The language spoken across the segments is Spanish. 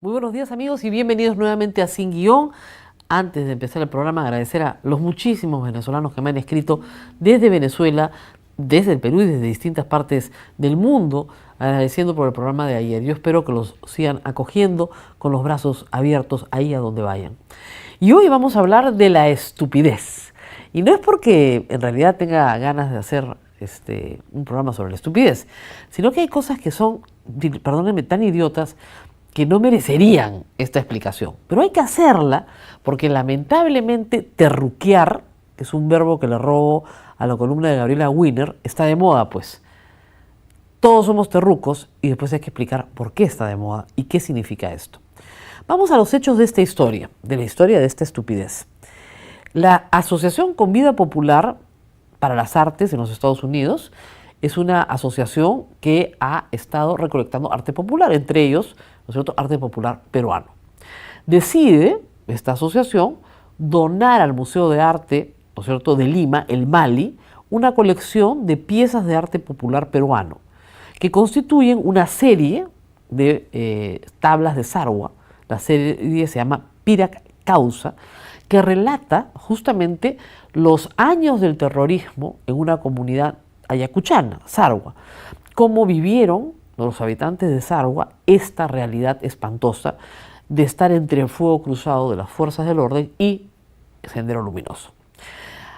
Muy buenos días amigos y bienvenidos nuevamente a Sin Guión. Antes de empezar el programa, agradecer a los muchísimos venezolanos que me han escrito desde Venezuela, desde el Perú y desde distintas partes del mundo, agradeciendo por el programa de ayer. Yo espero que los sigan acogiendo con los brazos abiertos ahí a donde vayan. Y hoy vamos a hablar de la estupidez. Y no es porque en realidad tenga ganas de hacer un programa sobre la estupidez, sino que hay cosas que son, perdónenme, tan idiotas que no merecerían esta explicación. Pero hay que hacerla porque lamentablemente terruquear, que es un verbo que le robo a la columna de Gabriela Wiener, está de moda pues. Todos somos terrucos y después hay que explicar por qué está de moda y qué significa esto. Vamos a los hechos de esta historia, de la historia de esta estupidez. La Asociación con Vida Popular para las Artes en los Estados Unidos es una asociación que ha estado recolectando arte popular, entre ellos, ¿no es cierto?, arte popular peruano. Decide esta asociación donar al Museo de Arte, ¿no es cierto?, de Lima, el MALI, una colección de piezas de arte popular peruano, que constituyen una serie de tablas de Sarwa. La serie se llama Pirac Causa, que relata justamente los años del terrorismo en una comunidad ayacuchana, Sarwa, cómo vivieron los habitantes de Sarwa esta realidad espantosa de estar entre el fuego cruzado de las fuerzas del orden y Sendero Luminoso.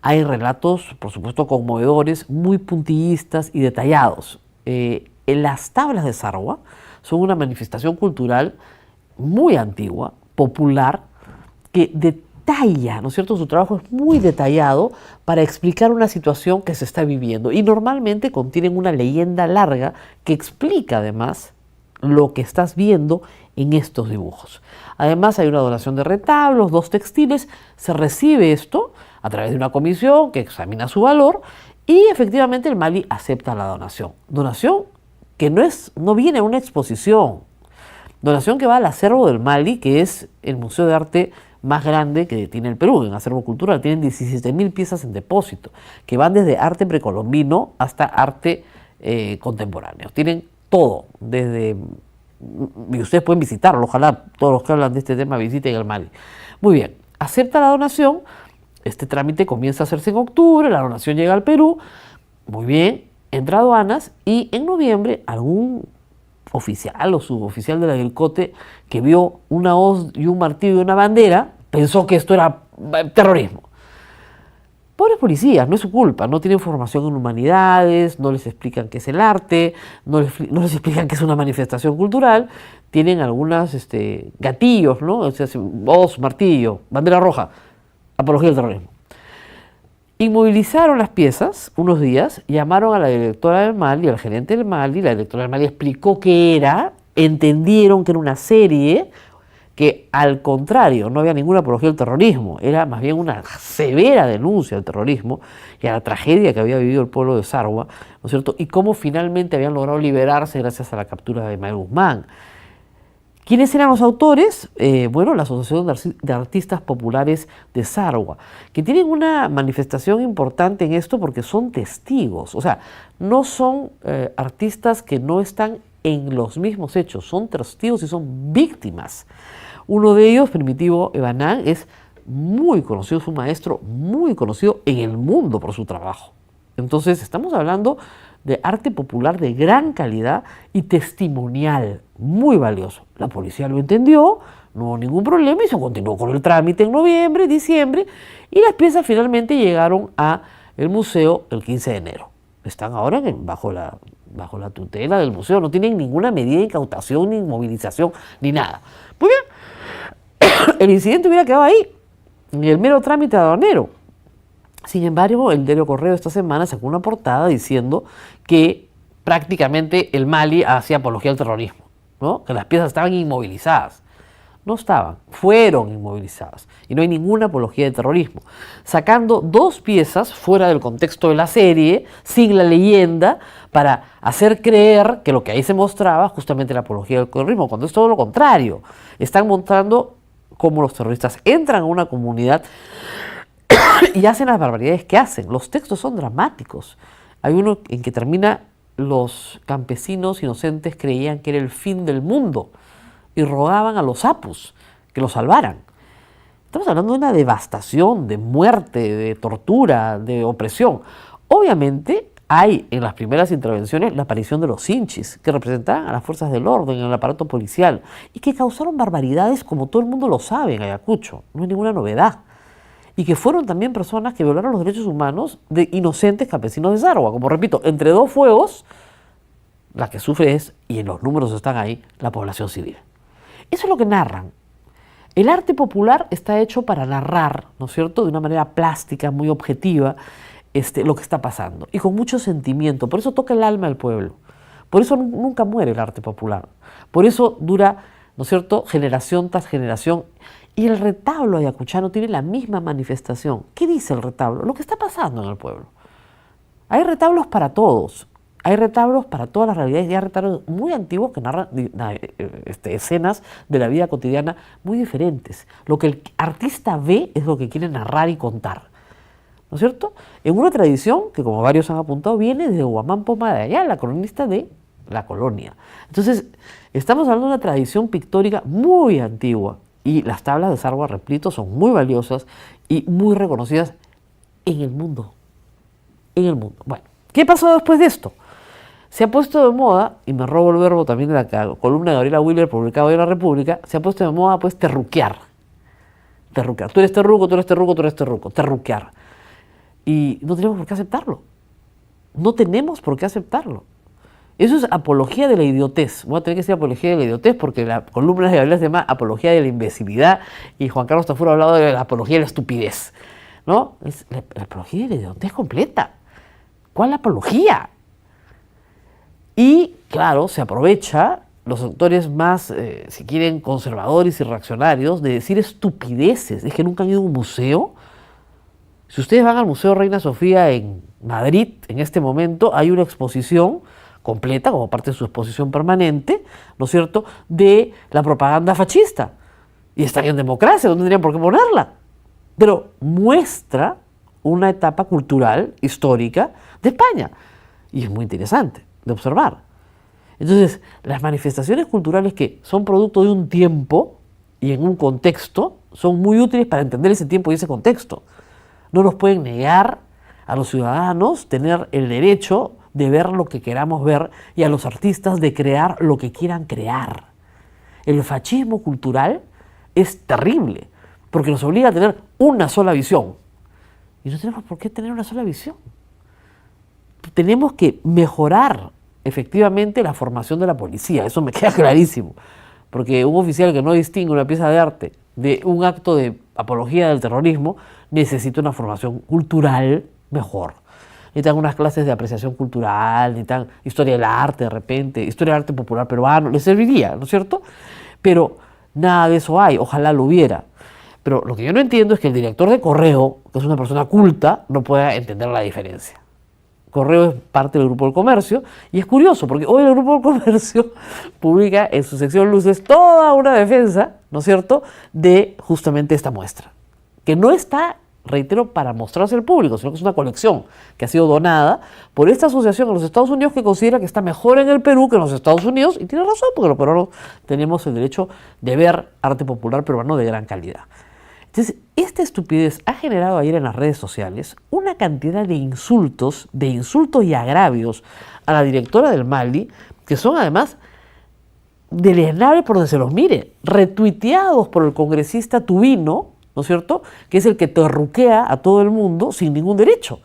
Hay relatos, por supuesto, conmovedores, muy puntillistas y detallados. Las tablas de Sarwa son una manifestación cultural muy antigua, popular, que detalla, ¿no es cierto? Su trabajo es muy detallado para explicar una situación que se está viviendo y normalmente contienen una leyenda larga que explica además lo que estás viendo en estos dibujos. Además hay una donación de retablos, 2 textiles, se recibe esto a través de una comisión que examina su valor y efectivamente el MALI acepta la donación. Donación que no viene a una exposición, donación que va al acervo del MALI, que es el Museo de Arte más grande que tiene el Perú en acervo cultural. Tienen 17.000 piezas en depósito, que van desde arte precolombino hasta arte contemporáneo. Tienen todo, y ustedes pueden visitarlo, ojalá todos los que hablan de este tema visiten el MALI. Muy bien, acepta la donación, este trámite comienza a hacerse en octubre, la donación llega al Perú, muy bien, entra a aduanas y en noviembre algún oficial o suboficial de la Guilcote que vio una hoz y un martillo y una bandera, pensó que esto era terrorismo. Pobres policías, no es su culpa, no tienen formación en humanidades, no les explican qué es el arte, no les explican qué es una manifestación cultural, tienen algunos gatillos, ¿no? O sea, hoz, martillo, bandera roja, apología del terrorismo. Inmovilizaron las piezas unos días, llamaron a la directora del MALI, al gerente del MALI, la directora del MALI explicó qué era, entendieron que era una serie que al contrario no había ninguna apología del terrorismo, era más bien una severa denuncia al terrorismo y a la tragedia que había vivido el pueblo de Sarwa, ¿no es cierto? Y cómo finalmente habían logrado liberarse gracias a la captura de Ismael Guzmán. ¿Quiénes eran los autores? Bueno, la Asociación de Artistas Populares de Sarwa, que tienen una manifestación importante en esto porque son testigos, o sea, no son artistas que no están en los mismos hechos, son testigos y son víctimas. Uno de ellos, Primitivo Ebanán, es muy conocido, es un maestro muy conocido en el mundo por su trabajo. Entonces, estamos hablando de arte popular de gran calidad y testimonial, muy valioso. La policía lo entendió, no hubo ningún problema y se continuó con el trámite en noviembre, diciembre, y las piezas finalmente llegaron al museo el 15 de enero. Están ahora bajo la tutela del museo, no tienen ninguna medida de incautación, ni inmovilización, ni nada. Muy bien, el incidente hubiera quedado ahí, en el mero trámite aduanero. Sin embargo, el diario Correo esta semana sacó una portada diciendo que prácticamente el MALI hacía apología al terrorismo, ¿no? Que las piezas estaban inmovilizadas. No estaban, fueron inmovilizadas. Y no hay ninguna apología de terrorismo. Sacando 2 piezas fuera del contexto de la serie, sin la leyenda, para hacer creer que lo que ahí se mostraba justamente la apología del terrorismo, cuando es todo lo contrario. Están mostrando cómo los terroristas entran a una comunidad y hacen las barbaridades que hacen. Los textos son dramáticos. Hay uno en que termina: los campesinos inocentes creían que era el fin del mundo. y rogaban a los apus que los salvaran. Estamos hablando de una devastación, de muerte, de tortura, de opresión. Obviamente hay en las primeras intervenciones la aparición de los hinchis, que representaban a las fuerzas del orden en el aparato policial y que causaron barbaridades como todo el mundo lo sabe en Ayacucho, no es ninguna novedad. Y que fueron también personas que violaron los derechos humanos de inocentes campesinos de Sarwa. Como repito, entre dos fuegos, la que sufre es, y en los números están ahí, la población civil. Eso es lo que narran. El arte popular está hecho para narrar, ¿no es cierto?, de una manera plástica, muy objetiva, lo que está pasando. Y con mucho sentimiento. Por eso toca el alma del pueblo. Por eso nunca muere el arte popular. Por eso dura, ¿no es cierto?, generación tras generación. Y el retablo ayacuchano tiene la misma manifestación. ¿Qué dice el retablo? Lo que está pasando en el pueblo. Hay retablos para todos. Hay retablos para todas las realidades y hay retablos muy antiguos que narran escenas de la vida cotidiana muy diferentes. Lo que el artista ve es lo que quiere narrar y contar, ¿no es cierto? En una tradición que, como varios han apuntado, viene de Guamán Poma de Ayala, cronista de la colonia. Entonces, estamos hablando de una tradición pictórica muy antigua y las tablas de Sarwa Replito son muy valiosas y muy reconocidas en el mundo. En el mundo. Bueno, ¿qué pasó después de esto? Se ha puesto de moda, y me robo el verbo también de la columna de Gabriela Willer publicada hoy en La República, se ha puesto de moda pues terruquear. Terruquear. Tú eres terruco, tú eres terruco, tú eres terruco. Terruquear. Y no tenemos por qué aceptarlo. No tenemos por qué aceptarlo. Eso es apología de la idiotez. Voy a tener que decir apología de la idiotez porque la columna de Gabriela se llama apología de la imbecilidad y Juan Carlos Tafur ha hablado de la apología de la estupidez. ¿No? Es la apología de la idiotez completa. ¿Cuál apología? Y, claro, se aprovecha los sectores más, si quieren, conservadores y reaccionarios de decir estupideces. Es que nunca han ido a un museo. Si ustedes van al Museo Reina Sofía en Madrid, en este momento hay una exposición completa, como parte de su exposición permanente, ¿no es cierto?, de la propaganda fascista. Y están en democracia, no tendrían por qué ponerla. Pero muestra una etapa cultural, histórica, de España. Y es muy interesante de observar. Entonces, las manifestaciones culturales que son producto de un tiempo y en un contexto son muy útiles para entender ese tiempo y ese contexto. No nos pueden negar a los ciudadanos tener el derecho de ver lo que queramos ver y a los artistas de crear lo que quieran crear. El fascismo cultural es terrible porque nos obliga a tener una sola visión. Y no tenemos por qué tener una sola visión. Tenemos que mejorar efectivamente la formación de la policía, eso me queda clarísimo, porque un oficial que no distingue una pieza de arte de un acto de apología del terrorismo necesita una formación cultural mejor. Necesitan unas clases de apreciación cultural, necesitan historia del arte de repente, historia del arte popular peruano, les serviría, ¿no es cierto? Pero nada de eso hay, ojalá lo hubiera. Pero lo que yo no entiendo es que el director de Correo, que es una persona culta, no pueda entender la diferencia. Correo es parte del Grupo del Comercio y es curioso porque hoy el Grupo del Comercio publica en su sección Luces toda una defensa, ¿no es cierto?, de justamente esta muestra, que no está, reitero, para mostrarse al público, sino que es una colección que ha sido donada por esta asociación en los Estados Unidos que considera que está mejor en el Perú que en los Estados Unidos y tiene razón porque los peruanos tenemos el derecho de ver arte popular peruano de gran calidad. Entonces, esta estupidez ha generado ayer en las redes sociales una cantidad de insultos y agravios a la directora del Mali, que son además deleznables por donde se los mire, retuiteados por el congresista Tubino, ¿no es cierto?, que es el que terruquea a todo el mundo sin ningún derecho.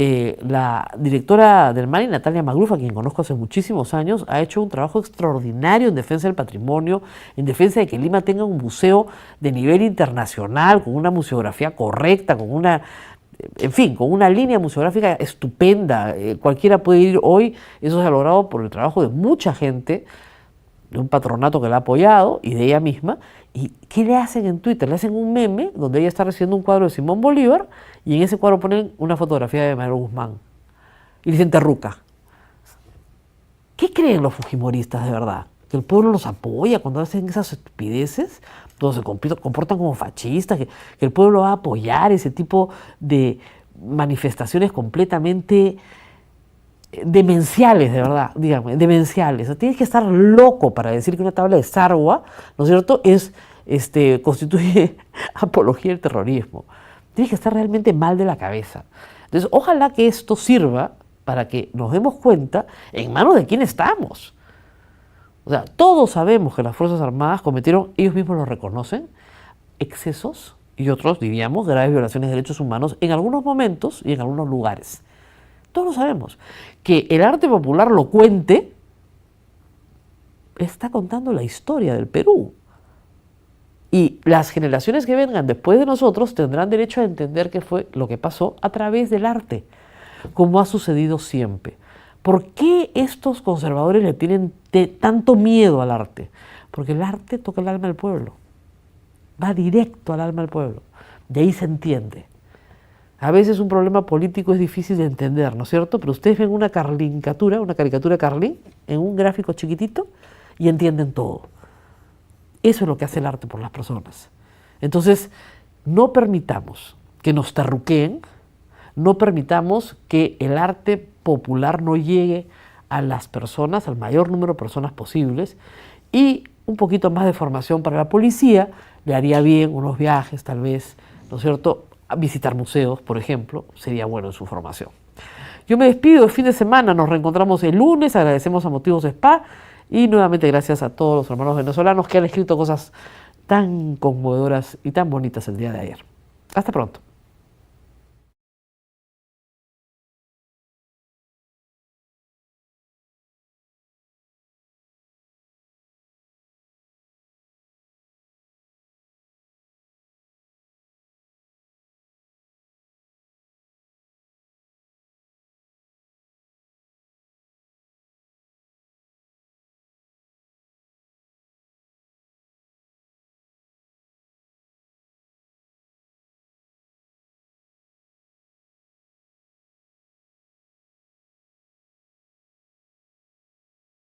La directora del Mali, Natalia Magluf, a quien conozco hace muchísimos años, ha hecho un trabajo extraordinario en defensa del patrimonio, en defensa de que Lima tenga un museo de nivel internacional, con una museografía correcta, con una, en fin, con una línea museográfica estupenda. Cualquiera puede ir hoy, eso se ha logrado por el trabajo de mucha gente, de un patronato que la ha apoyado y de ella misma. ¿Y qué le hacen en Twitter? Le hacen un meme donde ella está recibiendo un cuadro de Simón Bolívar y en ese cuadro ponen una fotografía de Manuel Guzmán y dicen terruca. ¿Qué creen los fujimoristas de verdad? ¿Que el pueblo los apoya cuando hacen esas estupideces? Cuando se comportan como fascistas, que el pueblo va a apoyar ese tipo de manifestaciones completamente demenciales, de verdad, dígame, demenciales. O sea, tienes que estar loco para decir que una tabla de Sarwa, ¿no es cierto?, constituye apología del terrorismo. Tienes que estar realmente mal de la cabeza. Entonces, ojalá que esto sirva para que nos demos cuenta en manos de quién estamos. O sea, todos sabemos que las Fuerzas Armadas cometieron, ellos mismos lo reconocen, excesos y otros, diríamos, graves violaciones de derechos humanos en algunos momentos y en algunos lugares. Todos lo sabemos. Que el arte popular lo cuente, está contando la historia del Perú. Y las generaciones que vengan después de nosotros tendrán derecho a entender qué fue lo que pasó a través del arte, como ha sucedido siempre. ¿Por qué estos conservadores le tienen tanto miedo al arte? Porque el arte toca el alma del pueblo, va directo al alma del pueblo, de ahí se entiende. A veces un problema político es difícil de entender, ¿no es cierto? Pero ustedes ven una caricatura Carlín, en un gráfico chiquitito y entienden todo. Eso es lo que hace el arte por las personas. Entonces, no permitamos que nos terruqueen, no permitamos que el arte popular no llegue a las personas, al mayor número de personas posibles, y un poquito más de formación para la policía, le haría bien unos viajes tal vez, ¿no es cierto?, a visitar museos, por ejemplo, sería bueno en su formación. Yo me despido, el fin de semana nos reencontramos el lunes, agradecemos a Motivos Spa y nuevamente gracias a todos los hermanos venezolanos que han escrito cosas tan conmovedoras y tan bonitas el día de ayer. Hasta pronto.